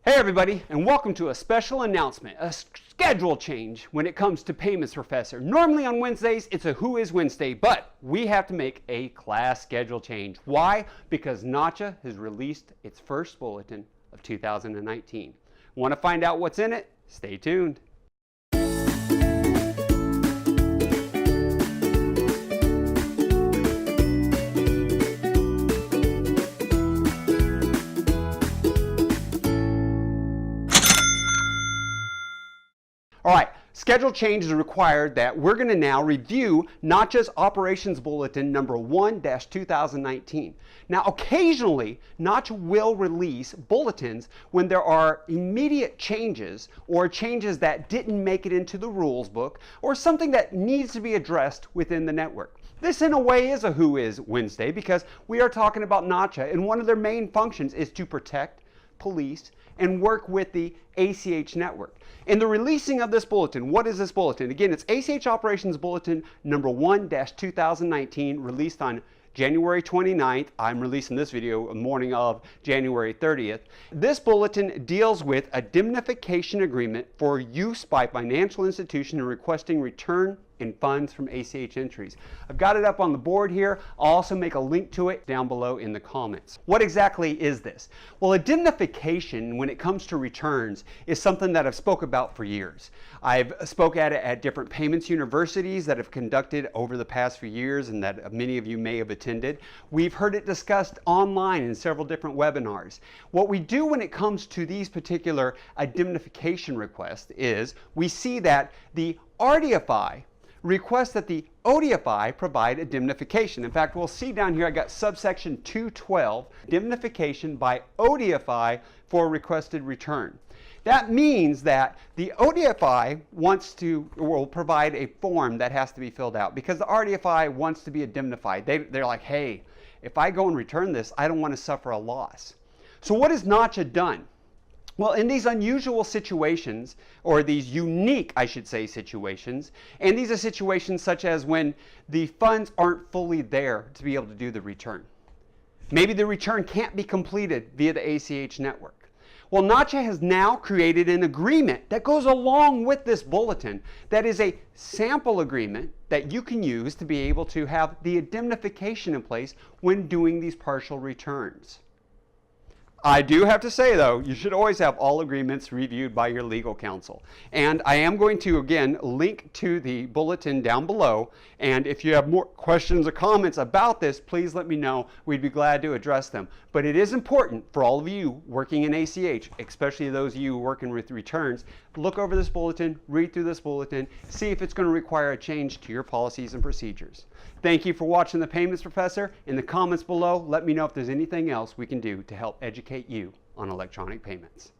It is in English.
Hey everybody, and welcome to a special announcement, a schedule change when it comes to payments, Professor. Normally on Wednesdays, it's a Who Is Wednesday, but we have to make a class schedule change. Why? Because NACHA has released its first bulletin of 2019. Want to find out what's in it? Stay tuned. All right, schedule change is required that we're going to now review NACHA's Operations Bulletin number 1-2019. Now, occasionally, NACHA will release bulletins when there are immediate changes or changes that didn't make it into the rules book or something that needs to be addressed within the network. This, in a way, is a Who Is Wednesday because we are talking about NACHA, and one of their main functions is to protect, police, and work with the ACH network. In the releasing of this bulletin, what is this bulletin? Again, it's ACH Operations Bulletin number 1-2019, released on January 29th. I'm releasing this video the morning of January 30th. This bulletin deals with a indemnification agreement for use by financial institution in requesting return in funds from ACH entries. I've got it up on the board here. I'll also make a link to it down below in the comments. What exactly is this? Well, indemnification, when it comes to returns, is something that I've spoke about for years. I've spoke at it at different payments universities that have conducted over the past few years and that many of you may have attended. We've heard it discussed online in several different webinars. What we do when it comes to these particular indemnification requests is we see that the RDFI request that the ODFI provide indemnification. In fact, we'll see down here I got subsection 212, indemnification by ODFI for requested return. That means that the ODFI will provide a form that has to be filled out because the RDFI wants to be indemnified. They're like, hey, if I go and return this, I don't want to suffer a loss. So what has NACHA done? Well, in these unusual situations, or these unique, I should say, situations, and these are situations such as when the funds aren't fully there to be able to do the return. Maybe the return can't be completed via the ACH network. Well, NACHA has now created an agreement that goes along with this bulletin that is a sample agreement that you can use to be able to have the indemnification in place when doing these partial returns. I do have to say, though, you should always have all agreements reviewed by your legal counsel. And I am going to, again, link to the bulletin down below. And if you have more questions or comments about this, please let me know. We'd be glad to address them. But it is important for all of you working in ACH, especially those of you working with returns, look over this bulletin, read through this bulletin, see if it's going to require a change to your policies and procedures. Thank you for watching The Payments Professor. In the comments below, let me know if there's anything else we can do to help educate you on electronic payments.